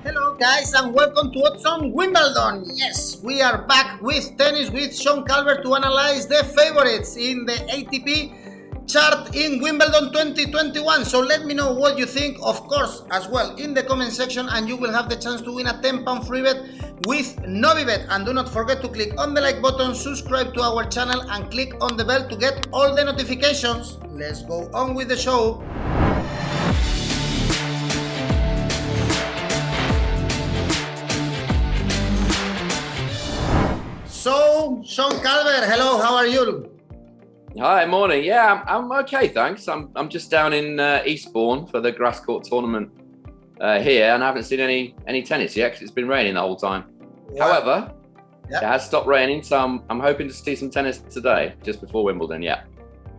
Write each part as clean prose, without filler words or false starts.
Hello guys and welcome to Odds on Wimbledon. Yes, we are back with tennis with Sean Calvert to analyze the favorites in the ATP chart in Wimbledon 2021. So let me know what you think, of course, as well in the comment section, and you will have the chance to win a £10 free bet with Novibet. And do not forget to click on the like button, subscribe to our channel and click on the bell to get all the notifications. Let's go on with the show. So, Sean Calvert, hello, how are you? Hi, morning. Yeah, I'm okay, thanks. I'm just down in Eastbourne for the grass court tournament here, and I haven't seen any tennis yet because it's been raining the whole time. Wow. However, It has stopped raining, so I'm hoping to see some tennis today, just before Wimbledon. Yeah.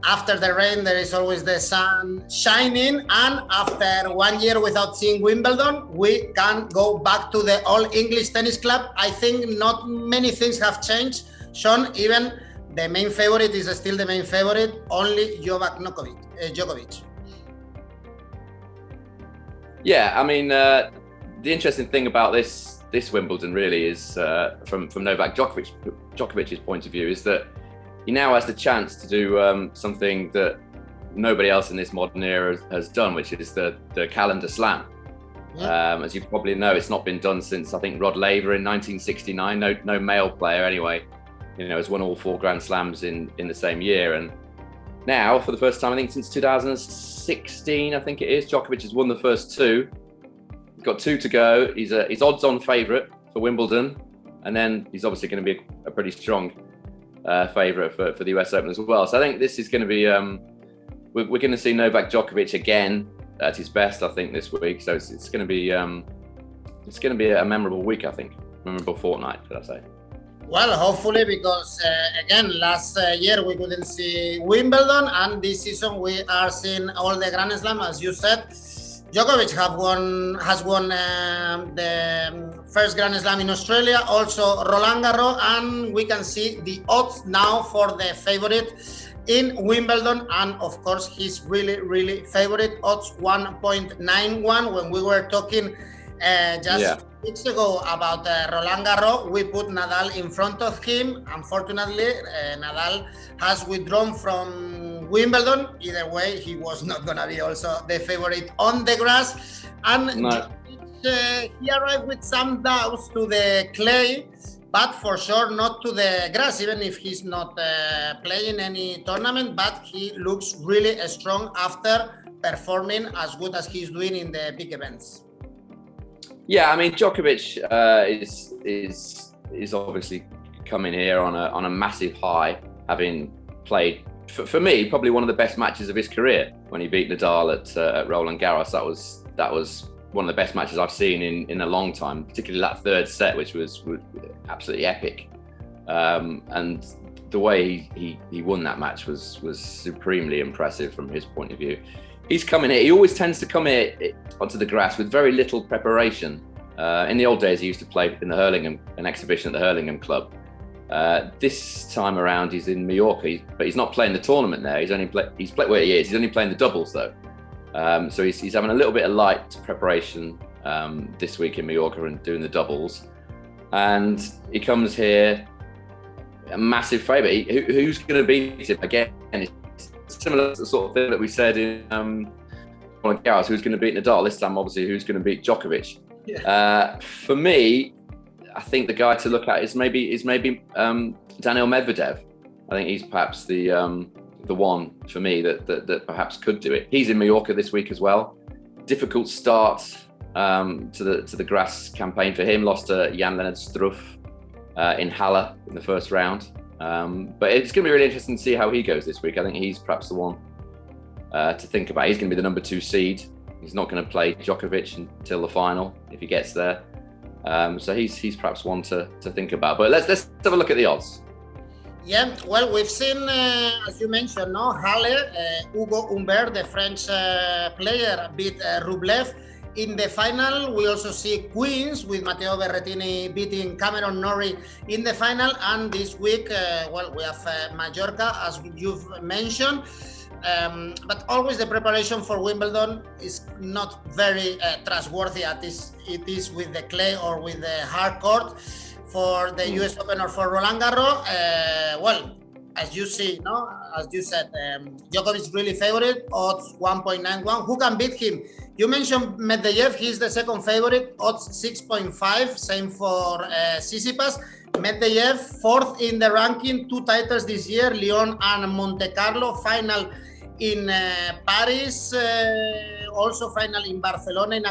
After the rain, there is always the sun shining, and after 1 year without seeing Wimbledon, we can go back to the All English Tennis Club. I think not many things have changed. Sean, even the main favorite is still the main favorite, only Novak Djokovic. Yeah, I mean, the interesting thing about this Wimbledon really is, from Novak Djokovic's point of view, is that he now has the chance to do something that nobody else in this modern era has done, which is the calendar slam. Yeah. As you probably know, it's not been done since, I think, Rod Laver in 1969. No male player, anyway, has won all 4 Grand Slams in the same year. And now, for the first time, I think since 2016, I think it is, Djokovic has won the first 2. He's got 2 to go. He's odds-on favourite for Wimbledon, and then he's obviously going to be a pretty strong favourite for the US Open as well. So I think this is going to be we're going to see Novak Djokovic again at his best, I think, this week. So it's going to be a memorable week, I think, memorable fortnight, should I say? Well, hopefully, because again, last year we couldn't see Wimbledon, and this season we are seeing all the Grand Slam, as you said. Djokovic has won the first Grand Slam in Australia, also Roland Garros, and we can see the odds now for the favorite in Wimbledon, and of course he's really favorite, odds 1.91. When we were talking weeks ago about Roland Garros, we put Nadal in front of him. Unfortunately, Nadal has withdrawn from Wimbledon. Either way, he was not going to be also the favorite on the grass. And he arrived with some doubts to the clay, but for sure not to the grass, even if he's not playing any tournament. But he looks really strong after performing as good as he's doing in the big events. Yeah, I mean, Djokovic is obviously coming here on a massive high, having played, for me, probably one of the best matches of his career when he beat Nadal at Roland Garros. That was one of the best matches I've seen in a long time, particularly that third set, which was absolutely epic. And the way he won that match was supremely impressive from his point of view. He's coming here. He always tends to come here onto the grass with very little preparation. In the old days, he used to play in the Hurlingham, an exhibition at the Hurlingham Club. This time around, he's in Mallorca, but he's not playing the tournament there. He's only playing the doubles though. So he's having a little bit of light preparation this week in Mallorca and doing the doubles. And he comes here a massive favourite. Who's going to beat him again? Similar sort of thing that we said in Roland Garros, who's going to beat Nadal. This time, obviously, who's going to beat Djokovic. Yeah. For me, I think the guy to look at is maybe Daniil Medvedev. I think he's perhaps the one for me that perhaps could do it. He's in Mallorca this week as well. Difficult start to the grass campaign for him. Lost to Jan-Lennard Struff in Halle in the first round. But it's going to be really interesting to see how he goes this week. I think he's perhaps the one to think about. He's going to be the number 2 seed. He's not going to play Djokovic until the final if he gets there. So he's perhaps one to think about. But let's have a look at the odds. Yeah, well, we've seen, as you mentioned, Halle, Hugo Humbert, the French player, beat Rublev. In the final, we also see Queens with Matteo Berrettini beating Cameron Norrie in the final. And this week, we have Mallorca, as you've mentioned. But always the preparation for Wimbledon is not very trustworthy as it is with the clay or with the hard court. For the US Open or for Roland Garros, well, as you see, no, as you said, Djokovic is really favorite, odds 1.91. Who can beat him? You mentioned Medvedev, he's the second favorite, odds 6.5. Same for Tsitsipas. Medvedev, fourth in the ranking, 2 titles this year, Lyon and Monte Carlo, final in Paris, also final in Barcelona, in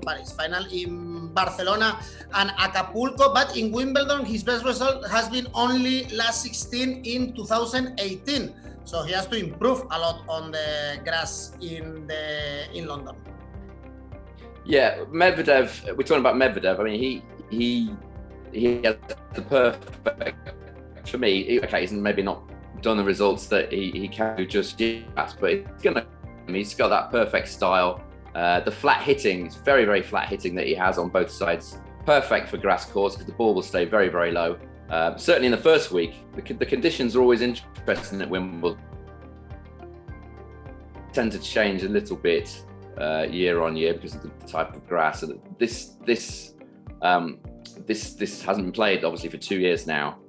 Paris, final in Barcelona and Acapulco, but in Wimbledon, his best result has been only last 16 in 2018. So he has to improve a lot on the grass in London. Yeah, Medvedev, we're talking about Medvedev. I mean, he has the perfect, for me, okay, he's maybe not done the results that he can do just yet, but he's got that perfect style. The flat hitting, it's very, very flat hitting that he has on both sides. Perfect for grass courts because the ball will stay very, very low. Certainly in the first week, the conditions are always interesting at Wimbledon. Tend to change a little bit year on year because of the type of grass. And this hasn't been played obviously for 2 years now.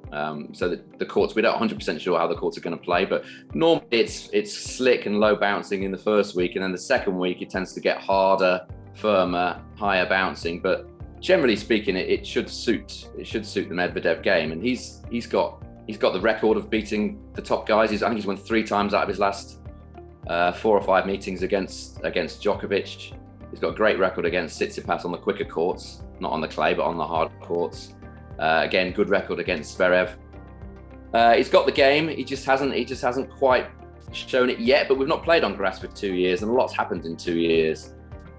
So the courts, we're not 100% sure how the courts are going to play, but normally it's slick and low bouncing in the first week, and then the second week it tends to get harder, firmer, higher bouncing. But generally speaking, it should suit the Medvedev game, and he's got the record of beating the top guys. I think he's won 3 times out of his last 4 or 5 meetings against Djokovic. He's got a great record against Tsitsipas on the quicker courts, not on the clay, but on the hard courts. Again, good record against Zverev. He's got the game. He just hasn't quite shown it yet. But we've not played on grass for 2 years, and a lot's happened in 2 years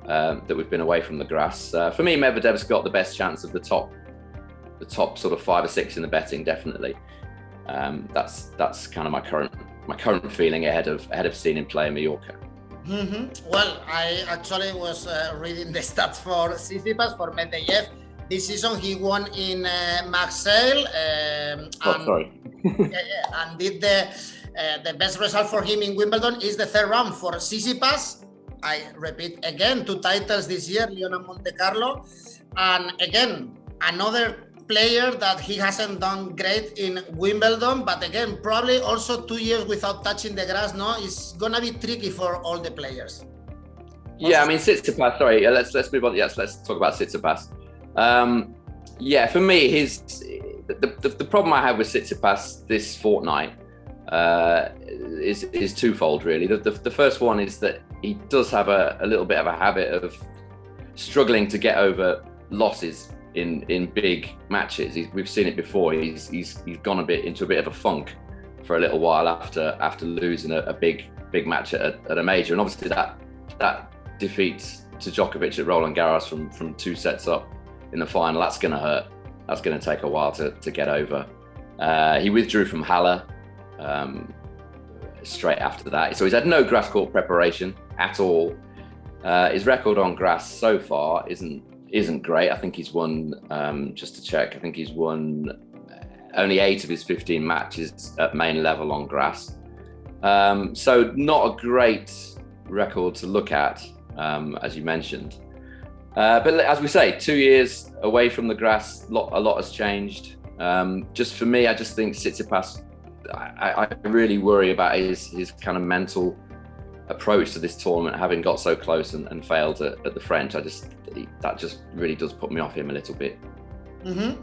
that we've been away from the grass. For me, Medvedev's got the best chance of the top sort of 5 or 6 in the betting, definitely. That's kind of my current feeling ahead of seeing him play in Mallorca. Mm-hmm. Well, I actually was reading the stats for Tsitsipas, for Medvedev. This season he won in Marseille. And did the best result for him in Wimbledon is the 3rd round. For Tsitsipas, I repeat again, 2 titles this year, Lyon and Monte Carlo. And again, another player that he hasn't done great in Wimbledon, but again, probably also 2 years without touching the grass, no, it's gonna be tricky for all the players. Yeah, I mean, Tsitsipas, sorry, let's move on. Yes, let's talk about Tsitsipas. Yeah, for me, the problem I have with Tsitsipas this fortnight is twofold, really. The first one is that he does have a little bit of a habit of struggling to get over losses in big matches. We've seen it before. He's gone into a bit of a funk for a little while after losing a big match at a major, and obviously that defeat to Djokovic at Roland Garros from 2 sets up in the final, that's going to hurt. That's going to take a while to get over. He withdrew from Halle straight after that, so he's had no grass court preparation at all. His record on grass so far isn't great. I think he's won, just to check, I think he's won only 8 of his 15 matches at main level on grass. So not a great record to look at, as you mentioned. But as we say, 2 years away from the grass, a lot has changed. Just for me, I just think Tsitsipas, I really worry about his kind of mental approach to this tournament, having got so close and failed at the French. That just really does put me off him a little bit. Mm-hmm.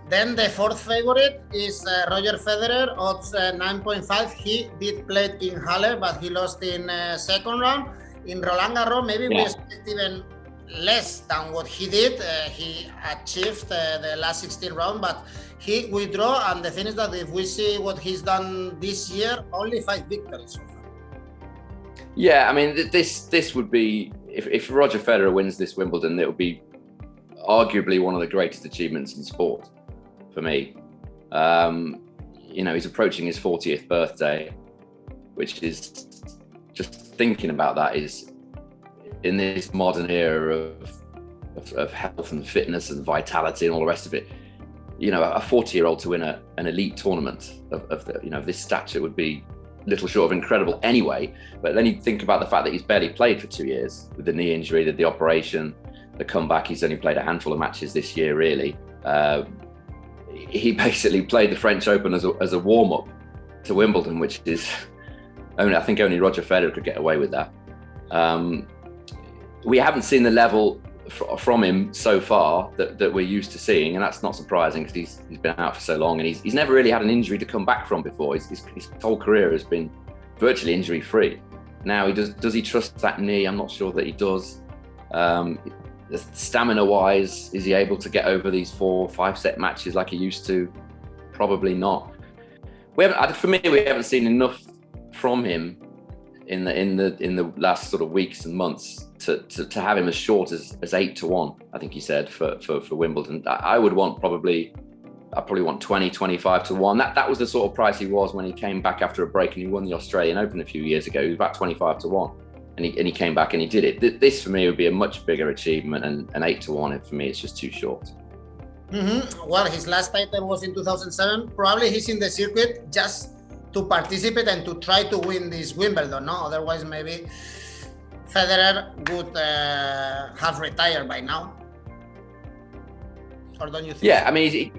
Then the 4th favorite is Roger Federer, odds 9.5. He did play in Halle, but he lost in 2nd round. In Roland Garros, maybe we expect even less than what he did. He achieved the last 16 round, but he withdrew. And the thing is that if we see what he's done this year, only 5 victories so far. Yeah, I mean, this would be, if Roger Federer wins this Wimbledon, it would be arguably one of the greatest achievements in sport for me. He's approaching his 40th birthday, which is, just thinking about that, is in this modern era of health and fitness and vitality and all the rest of it, a 40-year-old to win an elite tournament of this stature would be little short of incredible anyway. But then you think about the fact that he's barely played for 2 years with the knee injury, the operation, the comeback. He's only played a handful of matches this year, really. He basically played the French Open as a warm-up to Wimbledon, which is I think only Roger Federer could get away with that. We haven't seen the level from him so far that we're used to seeing, and that's not surprising because he's been out for so long, and he's never really had an injury to come back from before. His whole career has been virtually injury-free. Now, does he trust that knee? I'm not sure that he does. Stamina-wise, is he able to get over these 4 or 5 set matches like he used to? Probably not. For me, we haven't seen enough from him in the last sort of weeks and months to have him as short as 8-1. I think he said for Wimbledon. I probably want 20, 25-1. That was the sort of price he was when he came back after a break and he won the Australian Open a few years ago. He was about 25-1. And he came back and he did it. This for me would be a much bigger achievement, and an 8-1 for me it's just too short. Well, his last title was in 2007. Probably he's in the circuit just to participate and to try to win this Wimbledon. No, otherwise maybe Federer would have retired by now. Or don't you think? Yeah, I mean,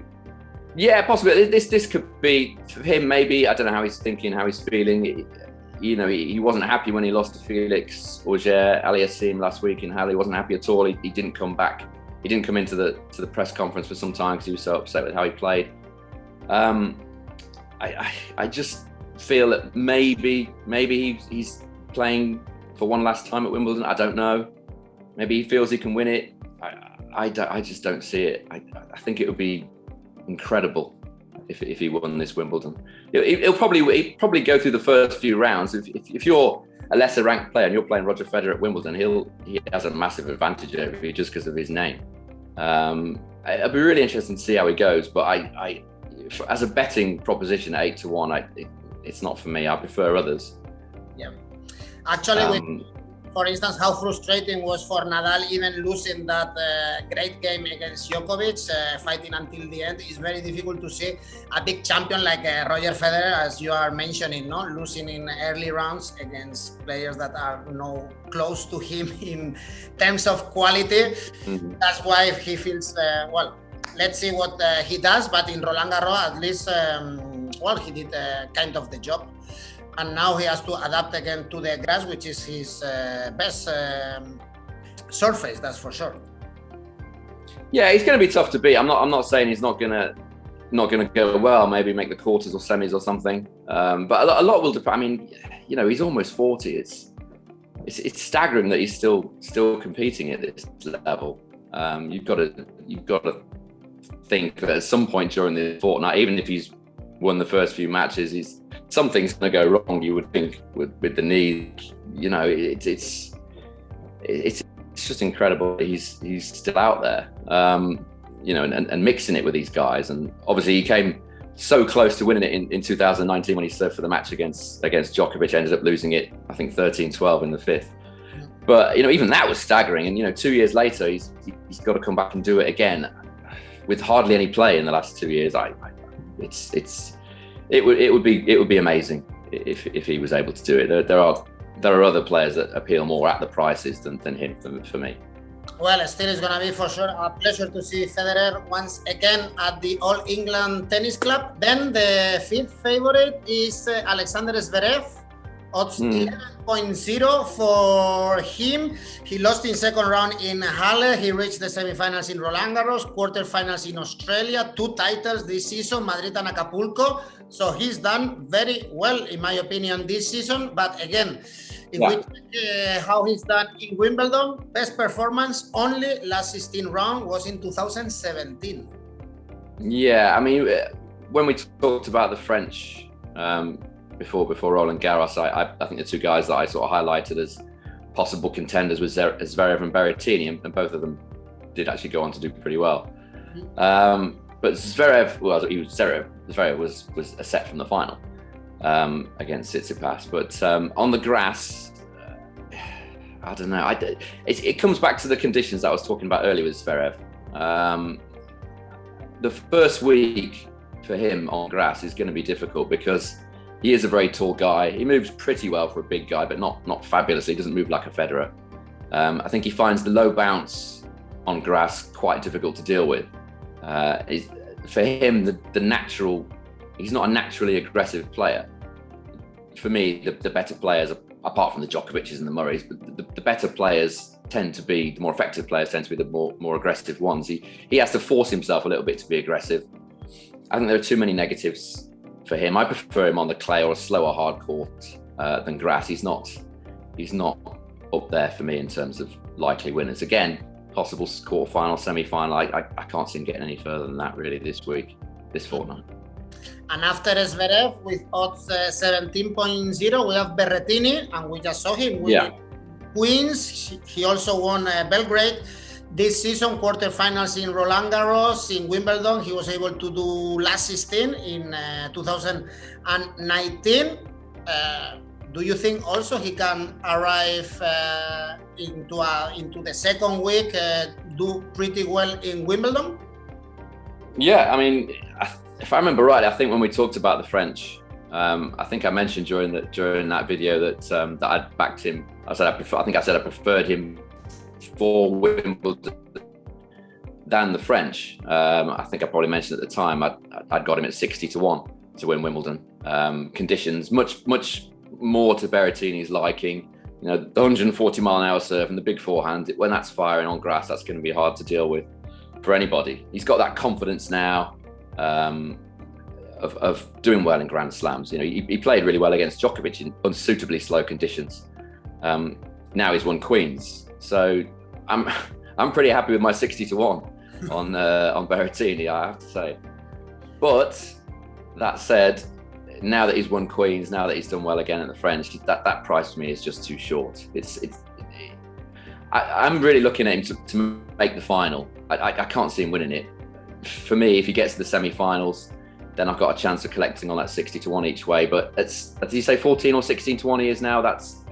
possibly. This could be for him. Maybe I don't know how he's thinking, how he's feeling. You know, he wasn't happy when he lost to Felix Auger-Aliassime last week in Halle. He wasn't happy at all. He didn't come back. He didn't come into the press conference for some time because he was so upset with how he played. I just feel that maybe he's playing for one last time at Wimbledon. I don't know. Maybe he feels he can win it. I just don't see it. I think it would be incredible if he won this Wimbledon. He'll probably go through the first few rounds. If you're a lesser ranked player and you're playing Roger Federer at Wimbledon, he has a massive advantage over you just because of his name. It'll be really interesting to see how he goes. But I as a betting proposition at 8-1, it's not for me. I prefer others. Yeah, actually, for instance, how frustrating was for Nadal even losing that great game against Djokovic, fighting until the end. It's very difficult to see a big champion like Roger Federer, as you are mentioning, no, losing in early rounds against players that are no close to him in terms of quality. Mm-hmm. That's why he feels well. Let's see what he does, but in Roland Garros, at least, he did kind of the job. And now he has to adapt again to the grass, which is his best surface, that's for sure. Yeah, he's going to be tough to beat. I'm not saying he's not going to go well. Maybe make the quarters or semis or something. But a lot will depend. I mean, you know, he's almost 40. It's staggering that he's still competing at this level. You've got to think that at some point during the fortnight, even if he's won the first few matches, something's going to go wrong. You would think with the knee. You know, it's just incredible. He's still out there. You know, and mixing it with these guys. And obviously, he came so close to winning it in 2019 when he served for the match against Djokovic. Ended up losing it, I think 13-12 in the fifth. But you know, even that was staggering. And you know, 2 years later, he's got to come back and do it again with hardly any play in the last 2 years. It would be amazing if he was able to do it. There are other players that appeal more at the prices than him for me. Well, still it's going to be for sure a pleasure to see Federer once again at the All England Tennis Club. Then the fifth favorite is Alexander Zverev. Odds 11.0 for him. He lost in second round in Halle. He reached the semifinals in Roland Garros, quarterfinals in Australia, 2 titles this season, Madrid and Acapulco. So he's done very well, in my opinion, this season. But again, if we check how he's done in Wimbledon, best performance only last 16 round was in 2017. Yeah, I mean, when we talked about the French before Roland Garros, I think the 2 guys that I sort of highlighted as possible contenders was Zverev and Berrettini, and both of them did actually go on to do pretty well. But Zverev was a set from the final against Tsitsipas. But on the grass, I don't know. It comes back to the conditions that I was talking about earlier with Zverev. The first week for him on grass is going to be difficult because He is a very tall guy. He moves pretty well for a big guy, but not fabulously. He doesn't move like a Federer. I think he finds the low bounce on grass quite difficult to deal with. For him, the natural, he's not a naturally aggressive player. For me, the better players, apart from the Djokovic's and the Murrays, but the better players tend to be, the more effective players tend to be the more aggressive ones. He has to force himself a little bit to be aggressive. I think there are too many negatives for him. I prefer him on the clay or a slower hard court than grass. He's not up there for me in terms of likely winners. Again, possible quarter-final, semi-final. I can't see him getting any further than that really this fortnight. And after Zverev with odds 17.0, we have Berrettini, and we just saw him winning Queens. He also won Belgrade this season, quarterfinals in Roland Garros, in Wimbledon. He was able to do last 16 in 2019. Do you think also he can arrive into the second week, do pretty well in Wimbledon? Yeah, I mean, if I remember right, I think when we talked about the French, I think I mentioned during that video that I'd backed him. I said I preferred him for Wimbledon than the French. I think I probably mentioned at the time I'd got him at 60-1 to win Wimbledon. Conditions much more to Berrettini's liking. You know, the 140-mile-an-hour serve and the big forehand, when that's firing on grass, that's going to be hard to deal with for anybody. He's got that confidence now of doing well in Grand Slams. You know, he played really well against Djokovic in unsuitably slow conditions. Now he's won Queens, so I'm pretty happy with my 60-1 on Berrettini, I have to say. But that said, now that he's won Queens, now that he's done well again at the French, that price for me is just too short. I'm really looking at him to make the final. I can't see him winning it. For me, if he gets to the semi-finals, then I've got a chance of collecting on that 60-1 each way. But did you say 14 or 16-1 he is now? That's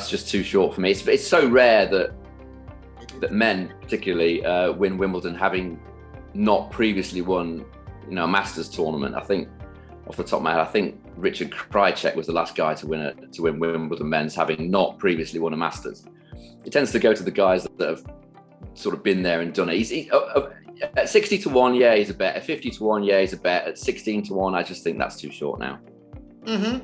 just too short for me. It's so rare that men particularly win Wimbledon having not previously won, you know, a Masters tournament. I think off the top of my head, I think Richard Krajicek was the last guy to win Wimbledon men's, having not previously won a Masters. It tends to go to the guys that have sort of been there and done it. At 60-1, yeah, he's a bet. At 50-1, yeah, he's a bet. At 16-1, I just think that's too short now. Mm-hmm.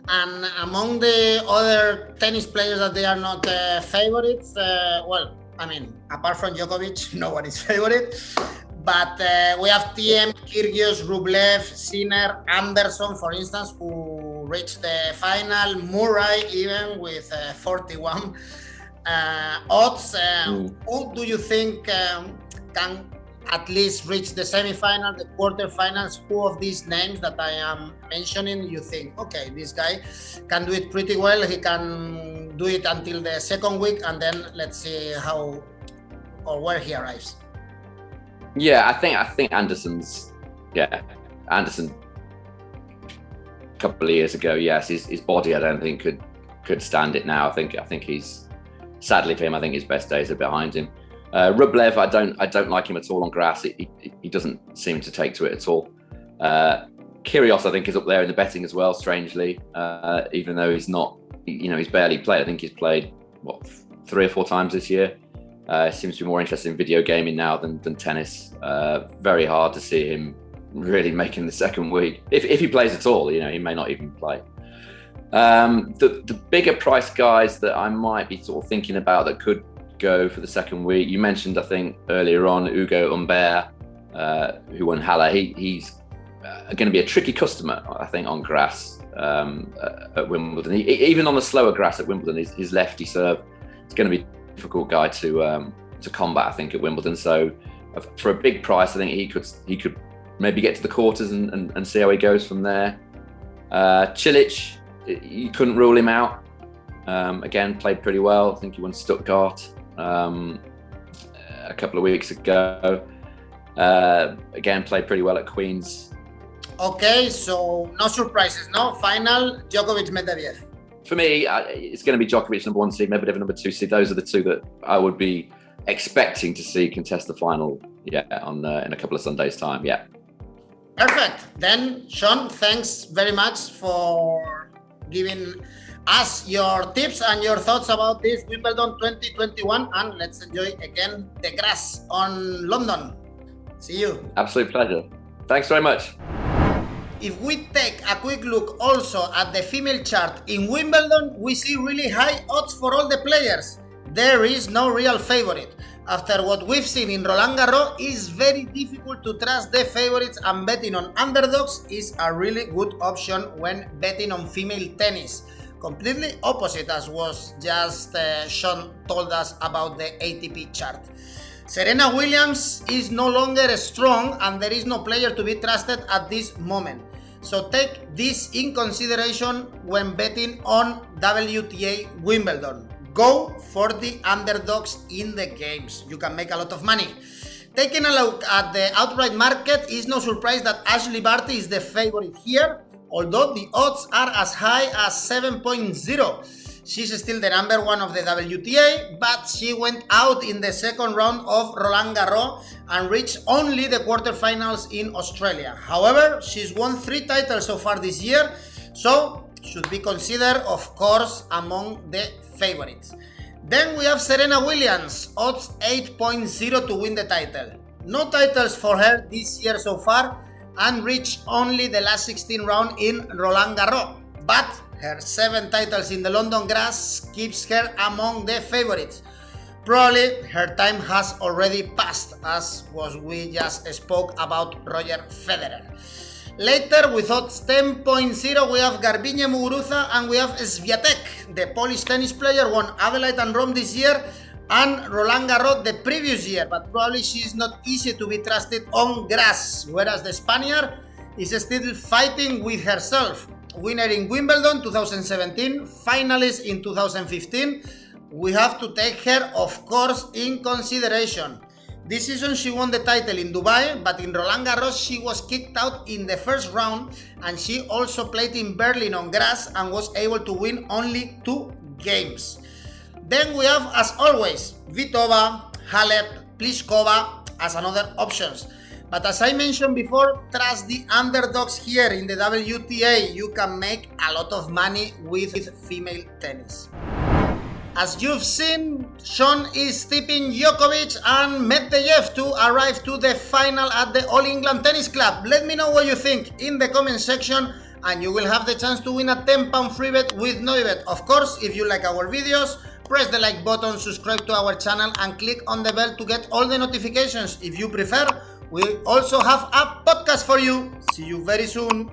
And among the other tennis players that they are not favorites, well, I mean, apart from Djokovic, no one is favorite. But we have Thiem, Kyrgios, Rublev, Sinner, Anderson, for instance, who reached the final. Murray, even with 41 odds. Who do you think can at least reach the semi-final, the quarterfinals? Who of these names that I am mentioning you think, okay, this guy can do it pretty well, he can do it until the second week, and then let's see how or where he arrives? Yeah, I think Anderson a couple of years ago, yes, his body I don't think could stand it now. I think he's, sadly for him, I think his best days are behind him. Rublev, I don't like him at all on grass. He doesn't seem to take to it at all. Kyrgios, I think, is up there in the betting as well, strangely, even though he's not, you know, he's barely played. I think he's played 3 or 4 times this year. Seems to be more interested in video gaming now than tennis. Very hard to see him really making the second week. If he plays at all, you know, he may not even play. The bigger price guys that I might be sort of thinking about that could go for the second week, you mentioned, I think, earlier on, Ugo Humbert, who won Halle. He's going to be a tricky customer, I think, on grass at Wimbledon. Even on the slower grass at Wimbledon, his lefty serve, it's going to be a difficult guy to combat, I think, at Wimbledon. So for a big price, I think he could maybe get to the quarters and see how he goes from there. Cilic, you couldn't rule him out. Again, played pretty well. I think he won Stuttgart a couple of weeks ago. Again, played pretty well at Queens. Okay, so no surprises, no? Final, Djokovic, Medvedev. For me, it's going to be Djokovic number 1 seed, Medvedev number 2 seed. Those are the two that I would be expecting to see contest the final, in a couple of Sundays' time, yeah. Perfect. Then, Sean, thanks very much for giving us your tips and your thoughts about this Wimbledon 2021. And let's enjoy again the grass on London. See you. Absolute pleasure. Thanks very much. If we take a quick look also at the female chart in Wimbledon, we see really high odds for all the players. There is no real favorite. After what we've seen in Roland Garros, it's very difficult to trust the favorites, and betting on underdogs is a really good option when betting on female tennis. Completely opposite as was just Sean told us about the ATP chart. Serena Williams is no longer strong and there is no player to be trusted at this moment. So take this in consideration when betting on WTA Wimbledon. Go for the underdogs in the games. You can make a lot of money. Taking a look at the outright market, it's no surprise that Ashleigh Barty is the favorite here, although the odds are as high as 7.0. She's still the number one of the WTA, but she went out in the second round of Roland Garros and reached only the quarterfinals in Australia. However, she's won 3 titles so far this year, so should be considered, of course, among the favorites. Then we have Serena Williams, odds 8.0 to win the title. No titles for her this year so far, and reached only the last 16 round in Roland Garros. But her 7 titles in the London grass keeps her among the favorites. Probably her time has already passed, as we just spoke about Roger Federer. Later, with odds 10.0, we have Garbine, Muguruza, and we have Swiatek. The Polish tennis player won Adelaide and Rome this year and Roland Garros the previous year, but probably she is not easy to be trusted on grass, whereas the Spaniard is still fighting with herself. Winner in Wimbledon 2017, finalist in 2015. We have to take her, of course, in consideration. This season she won the title in Dubai, but in Roland Garros she was kicked out in the first round, and she also played in Berlin on grass and was able to win only 2 games. Then we have, as always, Vitova, Halep, Pliskova as another options. But as I mentioned before, trust the underdogs here in the WTA. You can make a lot of money with female tennis. As you've seen, Sean is tipping Djokovic and Medvedev to arrive to the final at the All England Tennis Club. Let me know what you think in the comment section, and you will have the chance to win a £10 free bet with Novibet. Of course, if you like our videos, press the like button, subscribe to our channel, and click on the bell to get all the notifications. If you prefer, we also have a podcast for you. See you very soon.